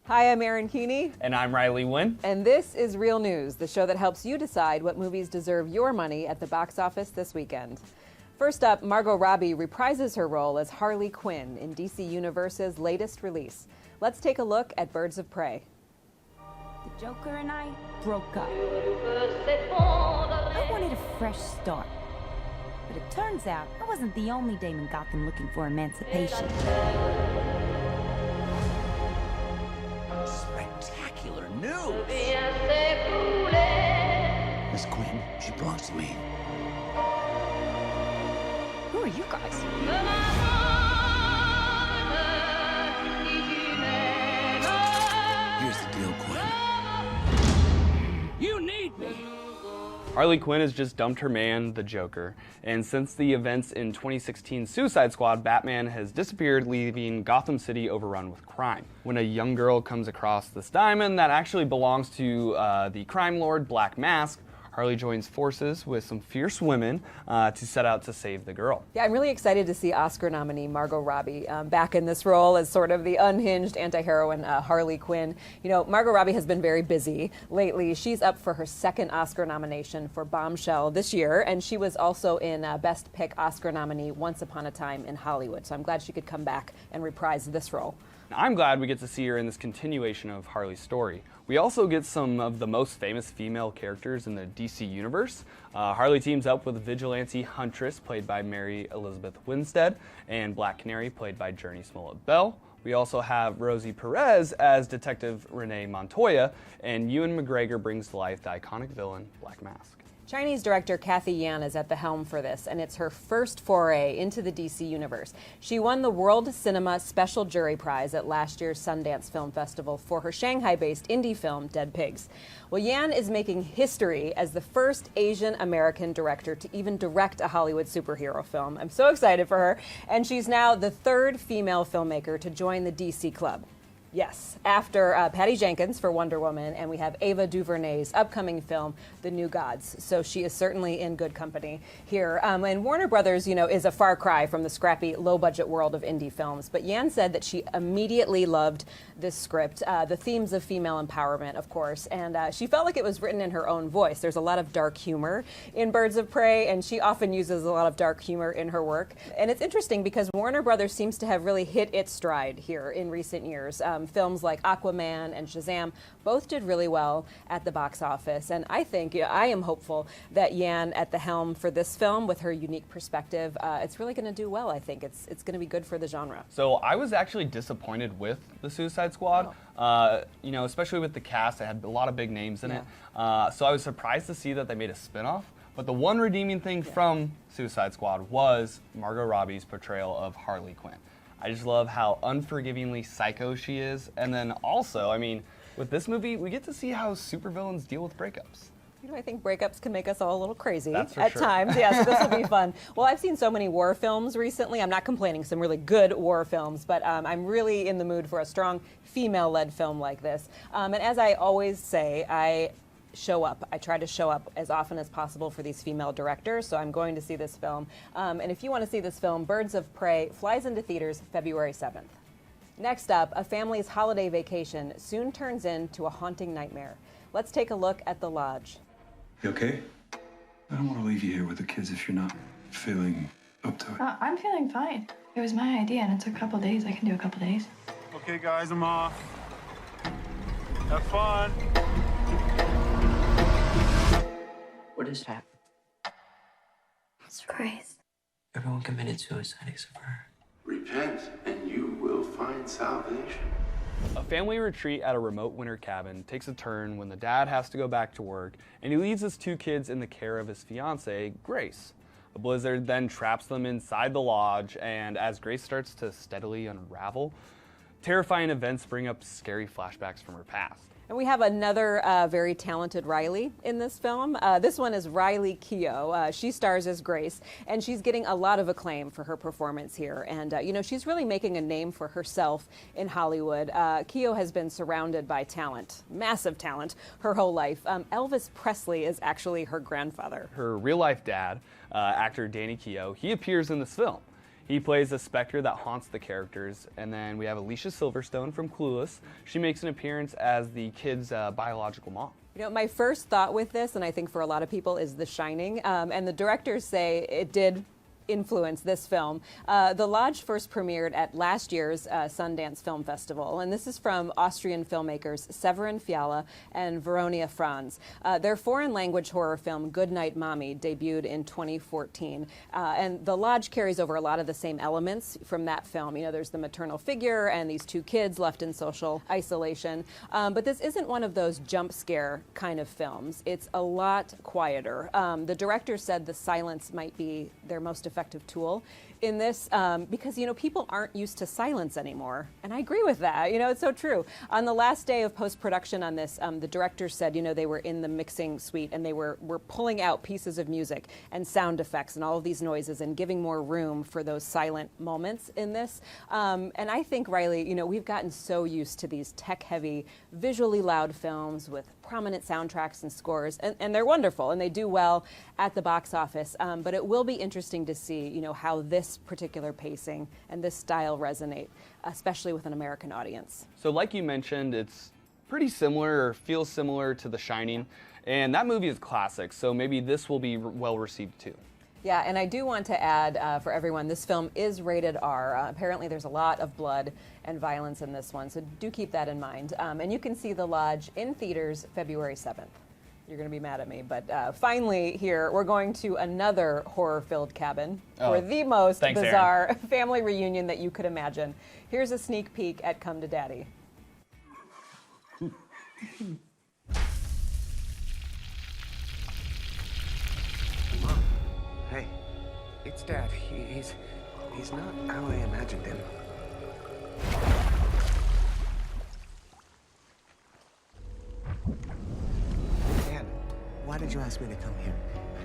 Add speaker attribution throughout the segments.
Speaker 1: Hi, I'm Erin Keeney.
Speaker 2: And I'm Riley Wynn.
Speaker 1: And this is Real News, the show that helps you decide what movies deserve your money at the box office this weekend. First up, Margot Robbie reprises her role as Harley Quinn in DC Universe's latest release. Let's take a look at Birds of Prey.
Speaker 3: The Joker and I broke up. I wanted a fresh start. But it turns out I wasn't the only dame in Gotham looking for emancipation.
Speaker 4: Spectacular news! Miss Quinn, she belongs to me.
Speaker 3: Who are you guys?
Speaker 4: Here's the deal, Quinn. You need me!
Speaker 2: Harley Quinn has just dumped her man, the Joker, and since the events in 2016's Suicide Squad, Batman has disappeared, leaving Gotham City overrun with crime. When a young girl comes across this diamond that actually belongs to the crime lord Black Mask, Harley joins forces with some fierce women to set out to save the girl.
Speaker 1: Yeah, I'm really excited to see Oscar nominee Margot Robbie back in this role as sort of the unhinged anti-heroine Harley Quinn. You know, Margot Robbie has been very busy lately. She's up for her second Oscar nomination for Bombshell this year, and she was also in Best Pick Oscar nominee Once Upon a Time in Hollywood. So I'm glad she could come back and reprise this role.
Speaker 2: Now, I'm glad we get to see her in this continuation of Harley's story. We also get some of the most famous female characters in the DC universe. Harley teams up with vigilante Huntress, played by Mary Elizabeth Winstead, and Black Canary, played by Journey Smollett-Bell. We also have Rosie Perez as Detective Renee Montoya, and Ewan McGregor brings to life the iconic villain, Black Mask.
Speaker 1: Chinese director Cathy Yan is at the helm for this, and it's her first foray into the DC universe. She won the World Cinema Special Jury Prize at last year's Sundance Film Festival for her Shanghai-based indie film, Dead Pigs. Well, Yan is making history as the first Asian American director to even direct a Hollywood superhero film. I'm so excited for her, and she's now the third female filmmaker to join the DC club. Yes, after Patty Jenkins for Wonder Woman, and we have Ava DuVernay's upcoming film, The New Gods. So she is certainly in good company here. And Warner Brothers, you know, is a far cry from the scrappy, low-budget world of indie films. But Yan said that she immediately loved this script, the themes of female empowerment, of course, and she felt like it was written in her own voice. There's a lot of dark humor in Birds of Prey, and she often uses a lot of dark humor in her work. And it's interesting because Warner Brothers seems to have really hit its stride here in recent years. Films like Aquaman and Shazam both did really well at the box office, and I think, you know, I am hopeful that Yan at the helm for this film with her unique perspective, it's really going to do well. I think it's going to be good for the genre.
Speaker 2: So I was actually disappointed with the Suicide Squad, you know, especially with the cast. It had a lot of big names in it, so I was surprised to see that they made a spinoff. But the one redeeming thing from Suicide Squad was Margot Robbie's portrayal of Harley Quinn. I just love how unforgivingly psycho she is. And then also, I mean, with this movie, we get to see how supervillains deal with breakups.
Speaker 1: You know, I think breakups can make us all a little crazy
Speaker 2: at
Speaker 1: times. Yeah, so this will be fun. Well, I've seen so many war films recently. I'm not complaining, some really good war films, but I'm really in the mood for a strong female-led film like this. And as I always say, I try to show up as often as possible for these female directors, so I'm going to see this film. And if you want to see this film, Birds of Prey flies into theaters February 7th. Next up, a family's holiday vacation soon turns into a haunting nightmare. Let's take a look at The Lodge.
Speaker 5: You okay? I don't want to leave you here with the kids if you're not feeling up to it.
Speaker 6: I'm feeling fine. It was my idea, and it took a couple days. I can do a couple days.
Speaker 7: Okay, guys, I'm off. Have fun.
Speaker 8: What is that?
Speaker 6: It's Christ.
Speaker 8: Everyone committed suicide except for her.
Speaker 9: Repent, and you will find salvation.
Speaker 2: A family retreat at a remote winter cabin takes a turn when the dad has to go back to work, and he leaves his two kids in the care of his fiancée, Grace. A blizzard then traps them inside the lodge, and as Grace starts to steadily unravel, terrifying events bring up scary flashbacks from her past.
Speaker 1: And we have another very talented Riley in this film. This one is Riley Keough. She stars as Grace, and she's getting a lot of acclaim for her performance here. And, you know, she's really making a name for herself in Hollywood. Keough has been surrounded by talent, massive talent, her whole life. Elvis Presley is actually her grandfather.
Speaker 2: Her real-life dad, actor Danny Keough, he appears in this film. He plays a specter that haunts the characters. And then we have Alicia Silverstone from Clueless. She makes an appearance as the kid's biological mom.
Speaker 1: You know, my first thought with this, and I think for a lot of people, is The Shining. And the directors say it did influence this film. The Lodge first premiered at last year's Sundance Film Festival, and this is from Austrian filmmakers Severin Fiala and Veronia Franz. Their foreign language horror film Goodnight Mommy debuted in 2014, and The Lodge carries over a lot of the same elements from that film. You know, there's the maternal figure and these two kids left in social isolation, but this isn't one of those jump scare kind of films. It's a lot quieter. The director said the silence might be their most effective tool in this because, you know, people aren't used to silence anymore. And I agree with that. You know, it's so true. On the last day of post-production on this, the director said, you know, they were in the mixing suite and they were pulling out pieces of music and sound effects and all of these noises and giving more room for those silent moments in this. And I think, Riley, you know, we've gotten so used to these tech-heavy, visually loud films with prominent soundtracks and scores, and they're wonderful and they do well at the box office. But it will be interesting to see, you know, how this particular pacing and this style resonate, especially with an American audience.
Speaker 2: So like you mentioned, it's pretty similar or feels similar to The Shining, and that movie is classic, so maybe this will be well received too.
Speaker 1: Yeah, and I do want to add for everyone, this film is rated R. Apparently there's a lot of blood and violence in this one, so do keep that in mind. And you can see The Lodge in theaters February 7th. You're going to be mad at me, but finally here, we're going to another horror-filled cabin for the most bizarre family reunion that you could imagine. Here's a sneak peek at Come to Daddy.
Speaker 10: Hey, it's Dad. He's not how I imagined him. Dad, why did you ask me to come here?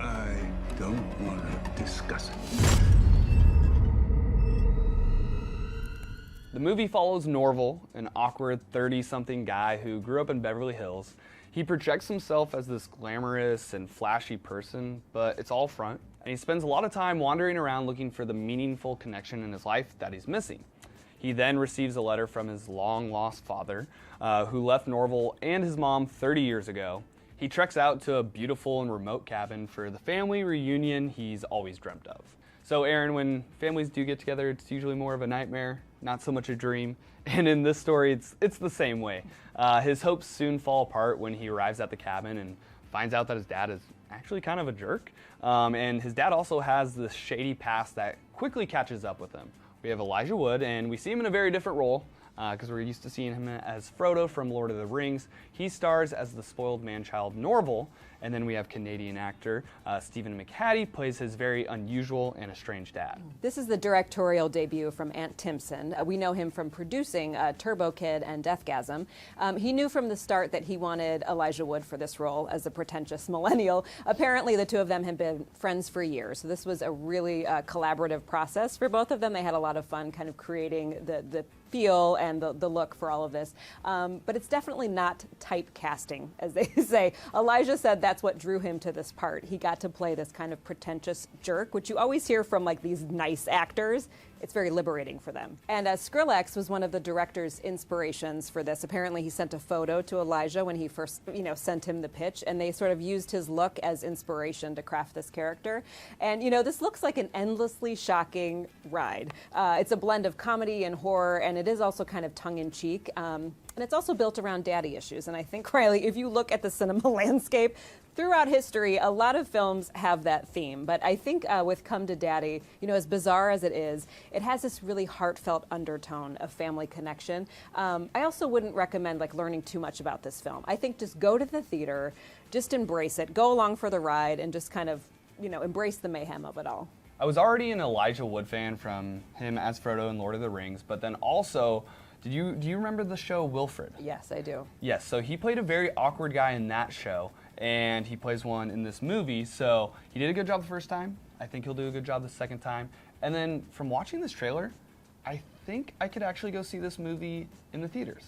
Speaker 5: I don't want to discuss it.
Speaker 2: The movie follows Norval, an awkward 30-something guy who grew up in Beverly Hills. He projects himself as this glamorous and flashy person, but it's all front, and he spends a lot of time wandering around looking for the meaningful connection in his life that he's missing. He then receives a letter from his long-lost father, who left Norval and his mom 30 years ago. He treks out to a beautiful and remote cabin for the family reunion he's always dreamt of. So Aaron, when families do get together, it's usually more of a nightmare, not so much a dream. And in this story, it's the same way. His hopes soon fall apart when he arrives at the cabin and finds out that his dad is actually kind of a jerk. And his dad also has this shady past that quickly catches up with him. We have Elijah Wood, and we see him in a very different role because we're used to seeing him as Frodo from Lord of the Rings. He stars as the spoiled man-child Norval, and then we have Canadian actor Stephen McHattie plays his very unusual and estranged dad.
Speaker 1: This is the directorial debut from Ant Timpson. We know him from producing Turbo Kid and Deathgasm. He knew from the start that he wanted Elijah Wood for this role as a pretentious millennial. Apparently the two of them had been friends for years, so this was a really collaborative process for both of them. They had a lot of fun kind of creating the feel and the look for all of this. But it's definitely not typecasting, as they say. Elijah said that's what drew him to this part. He got to play this kind of pretentious jerk, which you always hear from like these nice actors. It's very liberating for them. And Skrillex was one of the director's inspirations for this. Apparently he sent a photo to Elijah when he first, sent him the pitch, and they sort of used his look as inspiration to craft this character. And, this looks like an endlessly shocking ride. It's a blend of comedy and horror, and it is also kind of tongue-in-cheek. And it's also built around daddy issues. And I think, Riley, if you look at the cinema landscape, throughout history, a lot of films have that theme. But I think with Come to Daddy, as bizarre as it is, it has this really heartfelt undertone of family connection. I also wouldn't recommend learning too much about this film. I think just go to the theater, just embrace it, go along for the ride, and just kind of, embrace the mayhem of it all.
Speaker 2: I was already an Elijah Wood fan from him as Frodo in Lord of the Rings, but then also, do you remember the show Wilfred?
Speaker 1: Yes, I do.
Speaker 2: Yes, so he played a very awkward guy in that show, and he plays one in this movie, so he did a good job the first time. I think he'll do a good job the second time. And then from watching this trailer, I think I could actually go see this movie in the theaters.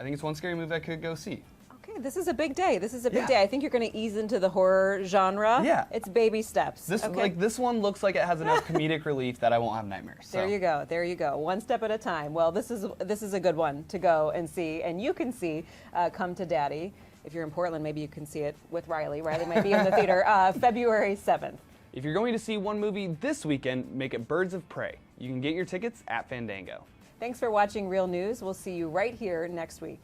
Speaker 2: I think it's one scary movie I could go see.
Speaker 1: Okay, this is a big day. This is a big
Speaker 2: Yeah.
Speaker 1: day. I think you're going to ease into the horror genre.
Speaker 2: Yeah.
Speaker 1: It's baby steps.
Speaker 2: This
Speaker 1: okay.
Speaker 2: this one looks like it has enough comedic relief that I won't have nightmares. So.
Speaker 1: There you go. There you go. One step at a time. Well, this is a good one to go and see, and you can see Come to Daddy. If you're in Portland, maybe you can see it with Riley. Riley might be in the theater February 7th.
Speaker 2: If you're going to see one movie this weekend, make it Birds of Prey. You can get your tickets at Fandango.
Speaker 1: Thanks for watching Real News. We'll see you right here next week.